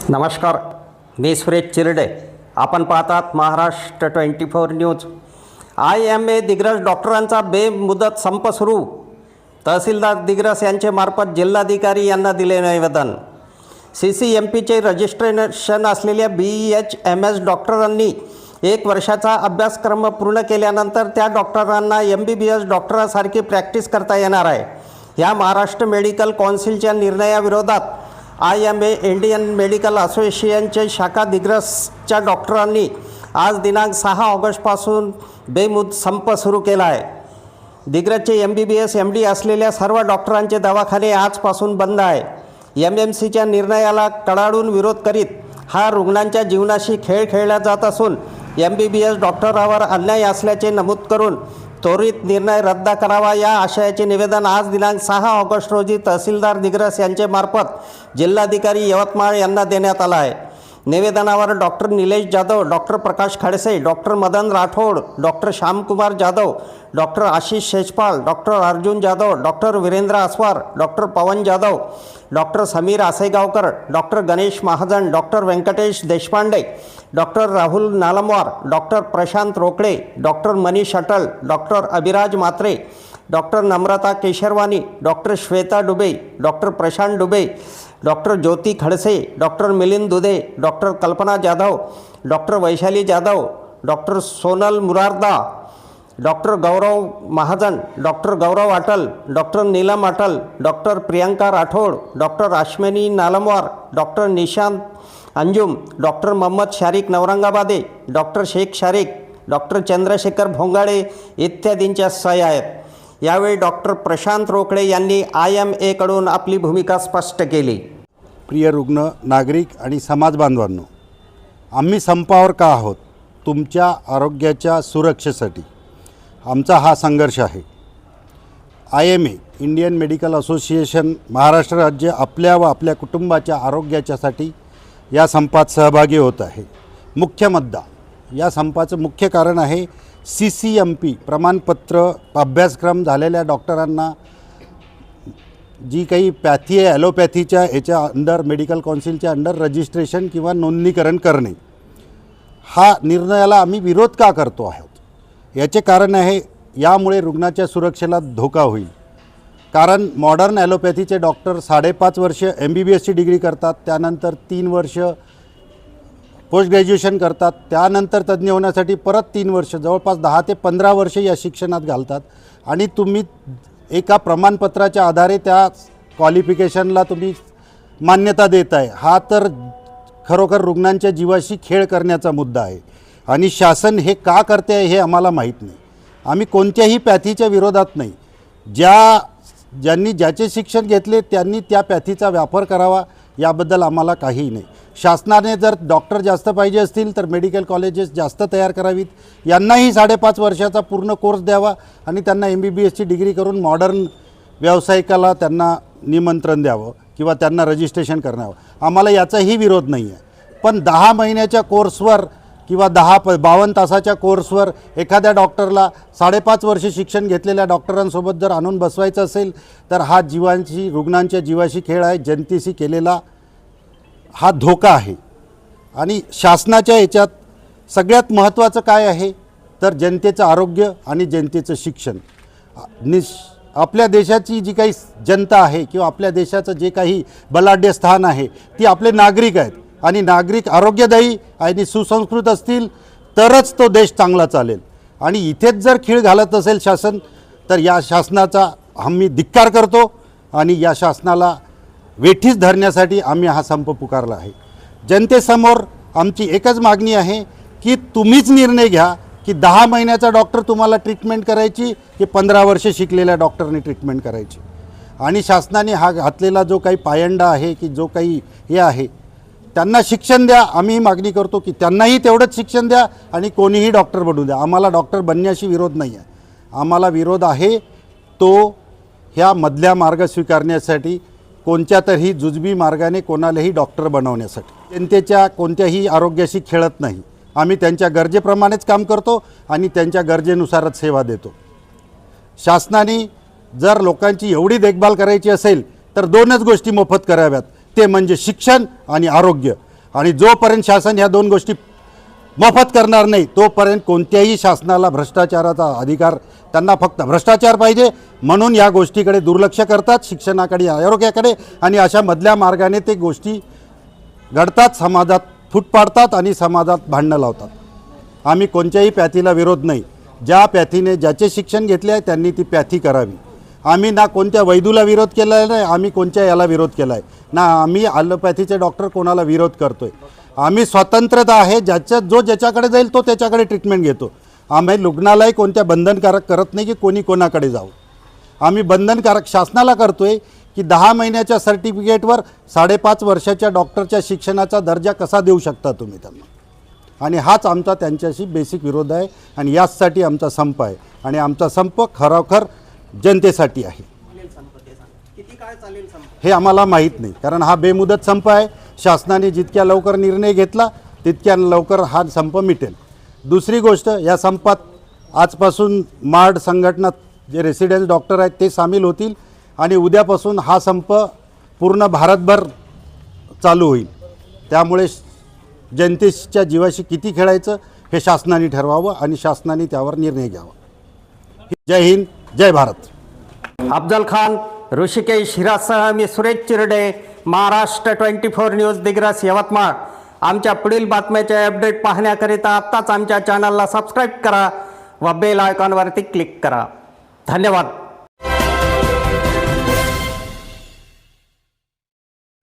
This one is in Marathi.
नमस्कार, मी सुरेश चिरडे. आपण पाहतात महाराष्ट्र 24 न्यूज. IMA दिग्रस डॉक्टरांचा बेमुदत संप सुरू. तहसीलदार दिग्रस यांचे मार्फत जिल्हाधिकारी यांना दिले निवेदन. CCMPचे रजिस्ट्रेशन असलेल्या BHMS डॉक्टरांनी 1 वर्षाचा अभ्यासक्रम पूर्ण केल्यानंतर त्या डॉक्टरांना MBBS डॉक्टरांसारखी प्रॅक्टिस करता येणार आहे. या महाराष्ट्र मेडिकल काउन्सिलच्या निर्णयाविरोधात IMA इंडियन मेडिकल असोसिएशनचे शाखा दिग्रसच्या डॉक्टरांनी आज दिनांक 6 ऑगस्टपासून बेमुदत संप सुरू केला आहे. दिग्रसचे MBBS MD असलेल्या सर्व डॉक्टरांचे दवाखाने आजपासून बंद आहे. MMCच्या निर्णयाला कडाडून विरोध करीत हा रुग्णांच्या जीवनाशी खेळ खेळला जात असून MBBS डॉक्टरांवर अन्याय असल्याचे नमूद करून त्वरित निर्णय रद्द करावा या आशयाचे निवेदन आज दिनांक 6 ऑगस्ट रोजी तहसीलदार दिग्रस यांचे मार्फत जिल्हाधिकारी यवतमाळ यांना देण्यात आला आहे. निवेदनावर doctor Nilesh Jadhav, doctor Prakash Khadse, doctor Madan Rathod, doctor Shyamkumar Jadhav, doctor Ashish Shejpal, doctor Arjun Jadhav, doctor Virendra Aswar, doctor Pawan Jadhav, doctor Sameer Asegaonkar, doctor Ganesh Mahajan, doctor Venkatesh Deshpande, doctor Rahul Nalamwar, doctor Prashant Rokade, doctor Manish Atal, doctor Abhiraj Matre, doctor Namrata Kesharwani, doctor Shweta Dubey, doctor Prashant Dubey, doctor Jyoti Khadse, doctor Milind Dudhe, doctor Kalpana Jadhav, doctor Vaishali Jadhav, doctor Sonal Murarda, doctor Gaurav Mahajan, doctor Gaurav Atal, doctor Neelam Atal, doctor Priyanka Rathod, doctor Ashwini Nalamwar, doctor Nishant Anjum, doctor Mohammad Sharik Navrangabade, doctor Shaikh Sharik, doctor Chandrashekhar Bhongale इत्यादींच्या सह्या आहेत. यावेळी डॉक्टर प्रशांत रोकडे यांनी IMA कडून आपली भूमिका स्पष्ट केली. प्रिय रुग्ण, नागरिक आणि समाज बांधवांनो, आम्ही संपावर का आहोत? तुमच्या आरोग्याच्या सुरक्षेसाठी आमचा हा संघर्ष आहे. IMA Indian medical association Maharashtra राज्य आपल्या व आपल्या कुटुंबाच्या आरोग्याच्यासाठी या संपात सहभागी होत आहे. मुख्य मुद्दा, या संपाचं मुख्य कारण आहे CCMP प्रमाणपत्र अभ्यासक्रम झालेल्या डॉक्टरांना जी काही पॅथी आहे, ॲलोपॅथीच्या याच्या अंडर मेडिकल काउन्सिलच्या अंडर रजिस्ट्रेशन किंवा नोंदणीकरण करणे. हा निर्णयाला आम्ही विरोध का करतो आहोत? याचे कारण आहे, यामुळे रुग्णाच्या सुरक्षेला धोका होईल. कारण मॉडर्न ॲलोपॅथीचे डॉक्टर 5.5 वर्ष MBBSची डिग्री करतात, त्यानंतर 3 वर्ष पोस्ट ग्रॅज्युएशन करतात, त्यानंतर तज्ज्ञ होण्यासाठी परत 3 वर्ष, जवळपास 10 ते 15 वर्ष या शिक्षणात घालतात. आणि तुम्ही एका प्रमाणपत्राच्या आधारे त्या क्वालिफिकेशनला तुम्ही मान्यता देत आहे. हा तर खरोखर रुग्णांच्या जीवाशी खेळ करण्याचा मुद्दा आहे. आणि शासन हे का करते आहे हे आम्हाला माहीत नाही. आम्ही कोणत्याही पॅथीच्या विरोधात नाही. ज्यांनी ज्याचे शिक्षण घेतले त्यांनी त्या पॅथीचा वापर करावा, याबद्दल आम्हाला काहीही नाही. शासनाने जर डॉक्टर जास्त पाहिजे असतील तर मेडिकल कॉलेजेस जास्त तयार करावीत. यांनाही 5.5 वर्षाचा पूर्ण कोर्स द्यावा आणि त्यांना MBBSची डिग्री करून मॉडर्न व्यावसायिकाला त्यांना निमंत्रण द्यावं किंवा त्यांना रजिस्ट्रेशन करावं. आम्हाला याचाही विरोध नाही आहे. पण 10 महिन्याच्या कोर्सवर किंवा 52 तासाच्या कोर्सवर एखाद्या डॉक्टरला 5.5 वर्ष शिक्षण घेतलेल्या डॉक्टरांसोबत जर आणून बसवायचं असेल तर हा रुग्णांच्या जीवाशी खेळ आहे. जनतेशी केलेला हा धोका आहे. आणि शासनाच्या याच्यात सगळ्यात महत्त्वाचं काय आहे तर जनतेचं आरोग्य आणि जनतेचं शिक्षण. आपल्या देशाची जी काही जनता आहे किंवा आपल्या देशाचं जे काही बलाढ्य स्थान आहे ती आपले नागरिक आहेत. आणि नागरिक आरोग्यदायी आणि सुसंस्कृत असतील तरच तो देश चांगला चालेल. आणि इथेच जर खीळ घालत असेल शासन तर या शासनाचा आम्ही धिक्कार करतो आणि या शासनाला वेठीस धरण्यासाठी आम्ही हा संप पुकारला आहे. जनतेसमोर आमची एकच मागणी आहे की तुम्हीच निर्णय घ्या की 10 महिन्याचा डॉक्टर तुम्हाला ट्रीटमेंट करायची की 15 वर्ष शिकलेल्या डॉक्टरने ट्रीटमेंट करायची. आणि शासनाने हा घातलेला जो काही पायंडा आहे की जो काही हे आहे त्यांना शिक्षण द्या. आम्ही ही मागणी करतो की त्यांनाही तेवढंच शिक्षण द्या आणि कोणीही डॉक्टर बनू द्या. आम्हाला डॉक्टर बनण्याशी विरोध नाही आहे. आम्हाला विरोध आहे तो ह्या मधल्या मार्ग स्वीकारण्यासाठी, कोणत्या तरी जुजबी मार्गाने कोणालाही डॉक्टर बनवण्यासाठी. जनतेच्या कोणत्याही आरोग्याशी खेळत नाही. आम्ही त्यांच्या गरजेप्रमाणेच काम करतो आणि त्यांच्या गरजेनुसारच सेवा देतो. शासनाने जर लोकांची एवढी देखभाल करायची असेल तर 2च गोष्टी मोफत कराव्यात, ते म्हणजे शिक्षण आणि आरोग्य. आणि जोपर्यंत शासन ह्या दोन गोष्टी मोफत करणार नाही तोपर्यंत कोणत्याही शासनाला भ्रष्टाचाराचा अधिकार, त्यांना फक्त भ्रष्टाचार पाहिजे म्हणून या गोष्टीकडे दुर्लक्ष करतात, शिक्षणाकडे, आरोग्याकडे, आणि अशा मधल्या मार्गाने ते गोष्टी घडतात, समाजात फूट पाडतात आणि समाजात भांडणं लावतात. आम्ही कोणत्याही पॅथीला विरोध नाही. ज्या पॅथीने ज्याचे शिक्षण घेतले आहे त्यांनी ती पॅथी करावी. आम्ही ना कोणत्या वैदूला विरोध केला आहे, नाही आम्ही कोणत्या याला विरोध केला आहे, ना आम्ही ॲलोपॅथीचे डॉक्टर कोणाला विरोध करतो आहे. आम्ही स्वतंत्रता आहे, ज्याच्याकडे जाईल तो त्याच्याकडे ट्रीटमेंट घेतो. आम्ही रुग्णालय कोणत्या बंधनकारक करत नाही की कोणी कोणाकडे जाऊ. आम्ही बंधनकारक शासनाला करतो आहे की 10 महिन्याच्या सर्टिफिकेटवर 5.5 वर्षाच्या डॉक्टरच्या शिक्षणाचा दर्जा कसा देऊ शकता तुम्ही त्यांना. आणि हाच आमचा त्यांच्याशी बेसिक विरोध आहे आणि याचसाठी आमचा संप आहे. आणि आमचा संप खरोखर जनतेसाठी आहे. किती काळ चालेल संप? हे आम्हाला माहीत नाही, कारण हा बेमुदत संप आहे. शासनाने जितक्या लवकर निर्णय घेतला तितक्या लवकर हा संप मिटेल. दुसरी गोष्ट, या संपात आजपासून मार्ड संघटना जे रेसिडेन्स डॉक्टर आहेत ते सामील होतील आणि उद्यापासून हा संप पूर्ण भारतभर चालू होईल. त्यामुळे जनतेच्या जीवाशी किती खेळायचं हे शासनाने ठरवावं आणि शासनाने त्यावर निर्णय घ्यावा. जय हिंद, जय भारत. अफजल खान, ऋषिकेश हिरासह मी सुरेश चिरडे, महाराष्ट्र 24 न्यूज, दिग्रस, यवतमाळ. आमच्या पुढील बातम्याचे अपडेट पाहण्याकरिता आत्ताच आमच्या चॅनलला सबस्क्राईब करा व बेल आयकॉनवरती क्लिक करा. धन्यवाद.